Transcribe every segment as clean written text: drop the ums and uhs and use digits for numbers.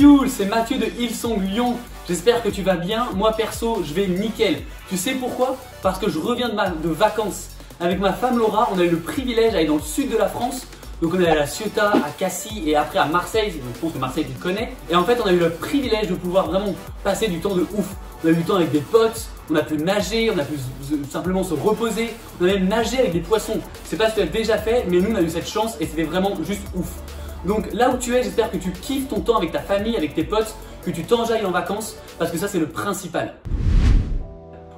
Fuel, c'est Mathieu de Hillsong Lyon. J'espère que tu vas bien. Moi perso, je vais nickel. Tu sais pourquoi? Parce que je reviens de vacances. Avec ma femme Laura, on a eu le privilège d'aller dans le sud de la France. Donc on est allé à La Ciotat, à Cassis et après à Marseille. Donc, je pense que Marseille tu connais. Et en fait on a eu le privilège de pouvoir vraiment passer du temps de ouf. On a eu du temps avec des potes, on a pu nager, on a pu simplement se reposer. On a même nagé avec des poissons. Je sais pas si tu as déjà fait, mais nous on a eu cette chance et c'était vraiment juste ouf. Donc là où tu es, j'espère que tu kiffes ton temps avec ta famille, avec tes potes, que tu t'enjailles en vacances, parce que ça c'est le principal.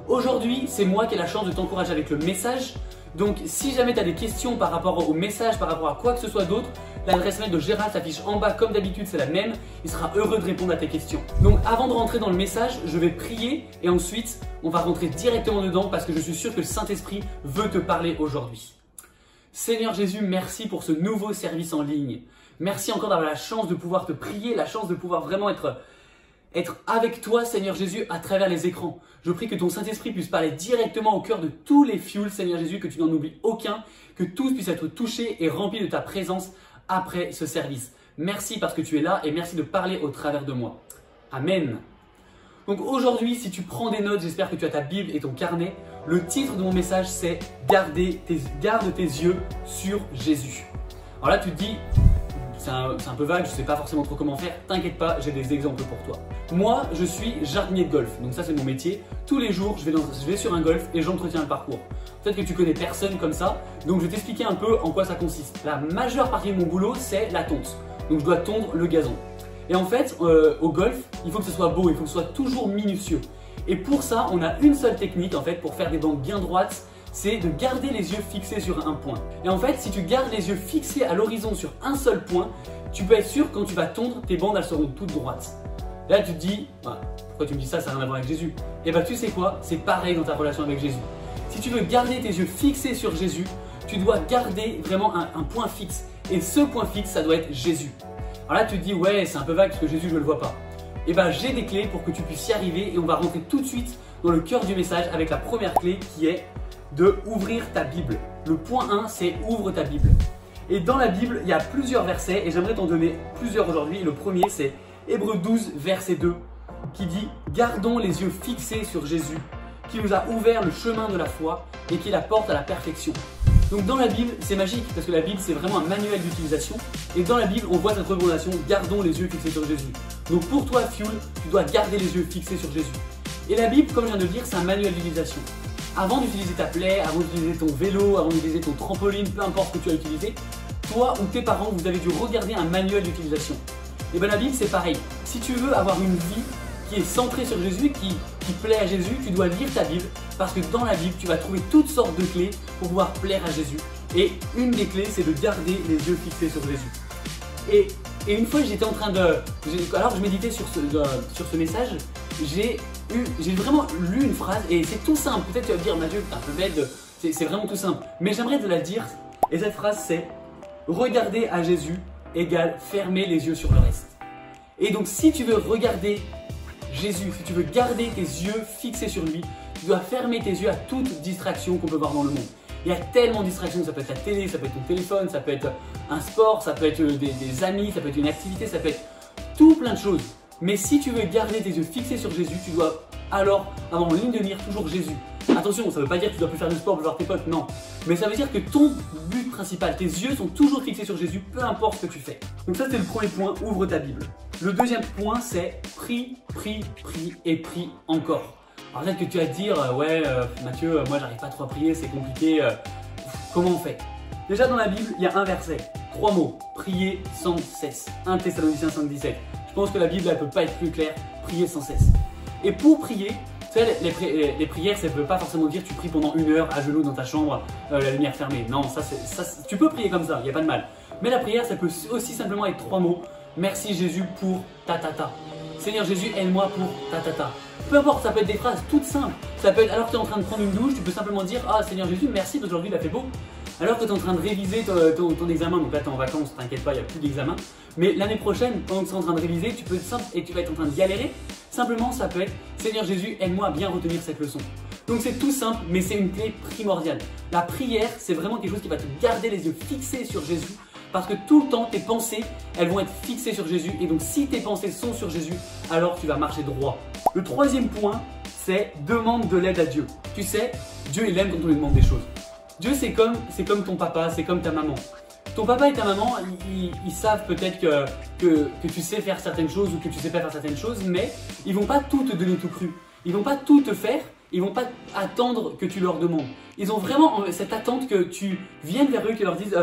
Aujourd'hui, c'est moi qui ai la chance de t'encourager avec le message. Donc si jamais tu as des questions par rapport au message, par rapport à quoi que ce soit d'autre, l'adresse mail de Gérald s'affiche en bas comme d'habitude, c'est la même. Il sera heureux de répondre à tes questions. Donc avant de rentrer dans le message, je vais prier et ensuite on va rentrer directement dedans parce que je suis sûr que le Saint-Esprit veut te parler aujourd'hui. Seigneur Jésus, merci pour ce nouveau service en ligne. Merci encore d'avoir la chance de pouvoir te prier, la chance de pouvoir vraiment être avec toi, Seigneur Jésus, à travers les écrans. Je prie que ton Saint-Esprit puisse parler directement au cœur de tous les fuels, Seigneur Jésus, que tu n'en oublies aucun, que tous puissent être touchés et remplis de ta présence après ce service. Merci parce que tu es là et merci de parler au travers de moi. Amen. Donc aujourd'hui, si tu prends des notes, j'espère que tu as ta Bible et ton carnet. Le titre de mon message, c'est « Garde tes yeux sur Jésus ». Alors là, tu te dis, c'est un peu vague, je ne sais pas forcément trop comment faire. T'inquiète pas, j'ai des exemples pour toi. Moi, je suis jardinier de golf, donc ça c'est mon métier. Tous les jours, je vais sur un golf et j'entretiens le parcours. Peut-être que tu connais personne comme ça, donc je vais t'expliquer un peu en quoi ça consiste. La majeure partie de mon boulot, c'est la tonte. Donc je dois tondre le gazon. Et en fait, au golf, il faut que ce soit beau, il faut que ce soit toujours minutieux. Et pour ça, on a une seule technique en fait pour faire des bandes bien droites, c'est de garder les yeux fixés sur un point. Et en fait, si tu gardes les yeux fixés à l'horizon sur un seul point, tu peux être sûr que quand tu vas tondre, tes bandes elles seront toutes droites. Là, tu te dis, pourquoi tu me dis ça, ça n'a rien à voir avec Jésus? Et bah tu sais quoi, c'est pareil dans ta relation avec Jésus. Si tu veux garder tes yeux fixés sur Jésus, tu dois garder vraiment un point fixe. Et ce point fixe, ça doit être Jésus. Alors là, tu te dis, ouais, c'est un peu vague parce que Jésus, je ne le vois pas. Et bah j'ai des clés pour que tu puisses y arriver et on va rentrer tout de suite dans le cœur du message avec la première clé qui est de ouvrir ta Bible. Le point 1, c'est ouvre ta Bible. Et dans la Bible, il y a plusieurs versets et j'aimerais t'en donner plusieurs aujourd'hui. Le premier, c'est Hébreux 12, verset 2, qui dit « Gardons les yeux fixés sur Jésus, qui nous a ouvert le chemin de la foi et qui la porte à la perfection. » Donc dans la Bible, c'est magique parce que la Bible, c'est vraiment un manuel d'utilisation. Et dans la Bible, on voit cette recommandation « Gardons les yeux fixés sur Jésus ». Donc pour toi, Fuel, tu dois garder les yeux fixés sur Jésus. Et la Bible, comme je viens de le dire, c'est un manuel d'utilisation. Avant d'utiliser ta plaie, avant d'utiliser ton vélo, avant d'utiliser ton trampoline, peu importe ce que tu as utilisé, toi ou tes parents, vous avez dû regarder un manuel d'utilisation. Et bien la Bible, c'est pareil. Si tu veux avoir une vie qui est centrée sur Jésus, qui plaît à Jésus, tu dois lire ta Bible parce que dans la Bible, tu vas trouver toutes sortes de clés pour pouvoir plaire à Jésus. Et une des clés, c'est de garder les yeux fixés sur Jésus. Et une fois, j'étais en train de... Alors que je méditais sur ce message, j'ai vraiment lu une phrase et c'est tout simple. Peut-être tu vas me dire, Mathieu, t'es un peu bête, c'est vraiment tout simple. Mais j'aimerais te la dire. Et cette phrase, c'est « Regarder à Jésus égale fermer les yeux sur le reste ». Et donc, si tu veux regarder Jésus, si tu veux garder tes yeux fixés sur lui, tu dois fermer tes yeux à toute distraction qu'on peut voir dans le monde. Il y a tellement de distractions, ça peut être la télé, ça peut être ton téléphone, ça peut être un sport, ça peut être des amis, ça peut être une activité, ça peut être tout plein de choses. Mais si tu veux garder tes yeux fixés sur Jésus, tu dois alors avoir en ligne de mire toujours Jésus. Attention, ça ne veut pas dire que tu dois plus faire de sport, plus voir tes potes, non. Mais ça veut dire que ton but principal, tes yeux sont toujours fixés sur Jésus, peu importe ce que tu fais. Donc ça c'est le premier point, ouvre ta Bible. Le deuxième point c'est prie, prie, prie et prie encore. Alors peut-être que tu vas te dire, Mathieu, moi j'arrive pas trop à prier, c'est compliqué, comment on fait? Déjà dans la Bible, il y a un verset, 3 mots, prier sans cesse. 1 Thessaloniciens 5,17. Je pense que la Bible elle peut pas être plus claire, prier sans cesse. Et pour prier, tu sais, les prières, ça ne veut pas forcément dire tu pries pendant 1 heure à genoux dans ta chambre, la lumière fermée. Non, ça, tu peux prier comme ça, il n'y a pas de mal. Mais la prière, ça peut aussi simplement être 3 mots. Merci Jésus pour ta. Seigneur Jésus, aide-moi pour ta. Peu importe, ça peut être des phrases toutes simples. Ça peut être alors que tu es en train de prendre une douche, tu peux simplement dire ah Seigneur Jésus, merci parce qu'aujourd'hui il a fait beau. Alors que tu es en train de réviser ton examen, donc là tu es en vacances, t'inquiète pas, il n'y a plus d'examen. Mais l'année prochaine, pendant que tu es en train de réviser, tu vas être en train de galérer. Simplement, ça peut être Seigneur Jésus, aide-moi à bien retenir cette leçon. Donc c'est tout simple, mais c'est une clé primordiale. La prière, c'est vraiment quelque chose qui va te garder les yeux fixés sur Jésus Parce que tout le temps, tes pensées, elles vont être fixées sur Jésus. Et donc, si tes pensées sont sur Jésus, alors tu vas marcher droit. Le troisième point, c'est demande de l'aide à Dieu. Tu sais, Dieu, il aime quand on lui demande des choses. Dieu, c'est comme ton papa, c'est comme ta maman. Ton papa et ta maman, ils savent peut-être que tu sais faire certaines choses ou que tu sais pas faire certaines choses, mais ils vont pas tout te donner tout cru. Ils vont pas tout te faire, ils vont pas attendre que tu leur demandes. Ils ont vraiment cette attente que tu viennes vers eux, que tu leur dises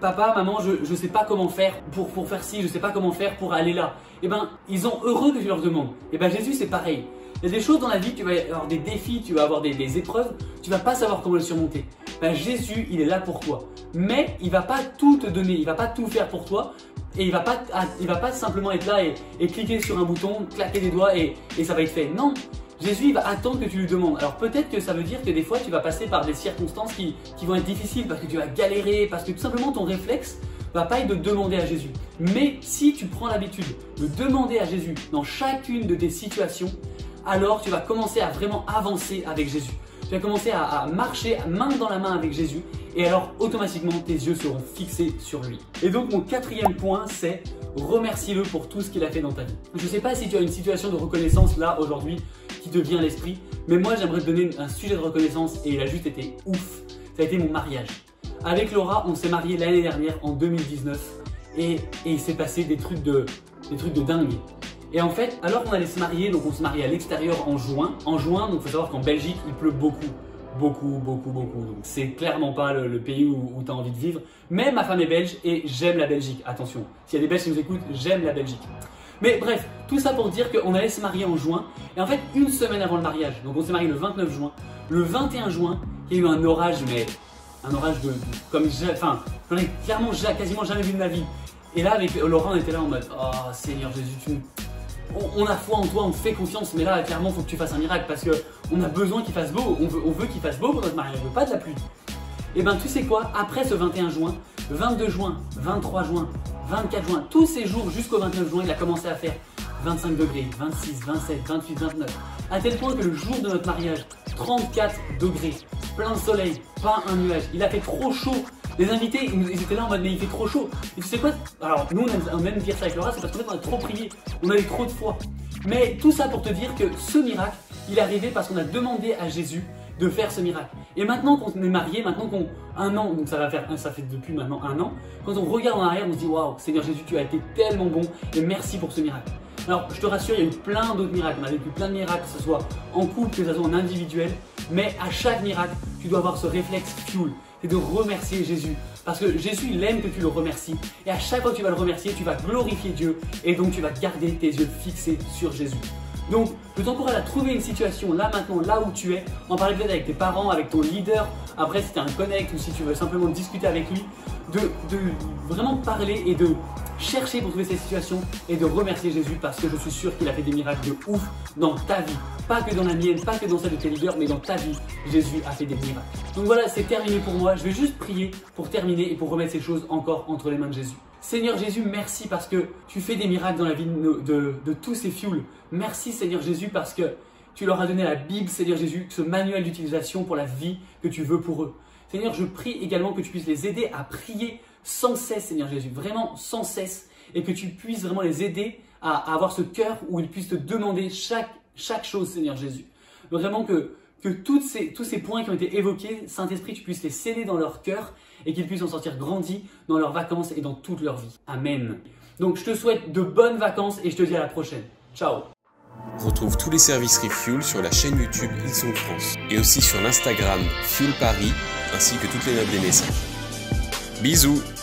papa, maman, je sais pas comment faire pour faire ci, je sais pas comment faire pour aller là. Et ben, ils sont heureux que tu leur demandes. Et ben, Jésus, c'est pareil. Il y a des choses dans la vie, tu vas avoir des défis, tu vas avoir des épreuves, tu vas pas savoir comment les surmonter. Ben, Jésus, il est là pour toi. Mais il va pas tout te donner, il va pas tout faire pour toi. Et il va pas simplement être là et cliquer sur un bouton, claquer des doigts et ça va être fait. Non, Jésus, il va attendre que tu lui demandes. Alors peut-être que ça veut dire que des fois, tu vas passer par des circonstances qui vont être difficiles parce que tu vas galérer, parce que tout simplement ton réflexe va pas être de demander à Jésus. Mais si tu prends l'habitude de demander à Jésus dans chacune de tes situations, alors tu vas commencer à vraiment avancer avec Jésus. Tu vas commencer à marcher main dans la main avec Jésus et alors automatiquement tes yeux seront fixés sur lui. Et donc mon quatrième point, c'est remercie-le pour tout ce qu'il a fait dans ta vie. Je ne sais pas si tu as une situation de reconnaissance là aujourd'hui qui te vient à l'esprit, mais moi j'aimerais te donner un sujet de reconnaissance et il a juste été ouf. Ça a été mon mariage. Avec Laura, on s'est mariés l'année dernière en 2019 et il s'est passé des trucs de dingue. Et en fait, alors qu'on allait se marier, donc on se marie à l'extérieur en juin. En juin, donc il faut savoir qu'en Belgique, il pleut beaucoup. Beaucoup. Donc c'est clairement pas le pays où tu as envie de vivre. Mais ma femme est belge et j'aime la Belgique. Attention, s'il y a des Belges qui nous écoutent, j'aime la Belgique. Mais bref, tout ça pour dire qu'on allait se marier en juin. Et en fait, une semaine avant le mariage, donc on s'est marié le 29 juin. Le 21 juin, il y a eu un orage, mais un orage comme j'en ai clairement quasiment jamais vu de ma vie. Et là, avec Laurent, on était là en mode « Oh Seigneur Jésus, on a foi en toi, on te fait confiance, mais là, clairement, il faut que tu fasses un miracle parce qu'on a besoin qu'il fasse beau, on veut qu'il fasse beau pour notre mariage, on veut pas de la pluie. » Et ben, tu sais quoi, après ce 21 juin, 22 juin, 23 juin, 24 juin, tous ces jours jusqu'au 29 juin, il a commencé à faire 25 degrés, 26, 27, 28, 29. À tel point que le jour de notre mariage, 34 degrés, plein de soleil, pas un nuage. Il a fait trop chaud. Les invités, ils étaient là en mode mais il fait trop chaud. Et tu sais quoi? Alors nous on aime dire ça avec Laura, c'est parce qu'en fait on a trop prié, on avait trop de foi. Mais tout ça pour te dire que ce miracle, il est arrivé parce qu'on a demandé à Jésus de faire ce miracle. Et maintenant qu'on est mariés, maintenant qu'on un an, donc ça fait depuis maintenant un an, quand on regarde en arrière, on se dit waouh, Seigneur Jésus, tu as été tellement bon et merci pour ce miracle. Alors je te rassure, il y a eu plein d'autres miracles, on a vécu plein de miracles, que ce soit en couple, que ce soit en individuel, mais à chaque miracle, tu dois avoir ce réflexe fuel, c'est de remercier Jésus. Parce que Jésus, il aime que tu le remercies. Et à chaque fois que tu vas le remercier, tu vas glorifier Dieu. Et donc, tu vas garder tes yeux fixés sur Jésus. Donc, je t'encourage à trouver une situation là maintenant, là où tu es. En parler peut-être avec tes parents, avec ton leader. Après, si tu as un connect ou si tu veux simplement discuter avec lui. De vraiment parler et de chercher pour trouver ces situations et de remercier Jésus parce que je suis sûr qu'il a fait des miracles de ouf dans ta vie. Pas que dans la mienne, pas que dans celle de tes leaders, mais dans ta vie, Jésus a fait des miracles. Donc voilà, c'est terminé pour moi. Je vais juste prier pour terminer et pour remettre ces choses encore entre les mains de Jésus. Seigneur Jésus, merci parce que tu fais des miracles dans la vie de tous ces fuels. Merci Seigneur Jésus parce que tu leur as donné la Bible, Seigneur Jésus, ce manuel d'utilisation pour la vie que tu veux pour eux. Seigneur, je prie également que tu puisses les aider à prier sans cesse, Seigneur Jésus, vraiment sans cesse, et que tu puisses vraiment les aider à avoir ce cœur où ils puissent te demander chaque chose, Seigneur Jésus. Vraiment que tous ces points qui ont été évoqués, Saint-Esprit, tu puisses les sceller dans leur cœur et qu'ils puissent en sortir grandis dans leurs vacances et dans toute leur vie. Amen. Donc, je te souhaite de bonnes vacances et je te dis à la prochaine. Ciao. Retrouve tous les services Refuel sur la chaîne YouTube Hillsong France et aussi sur l'Instagram Fuel Paris ainsi que toutes les notes des messages. Bisous.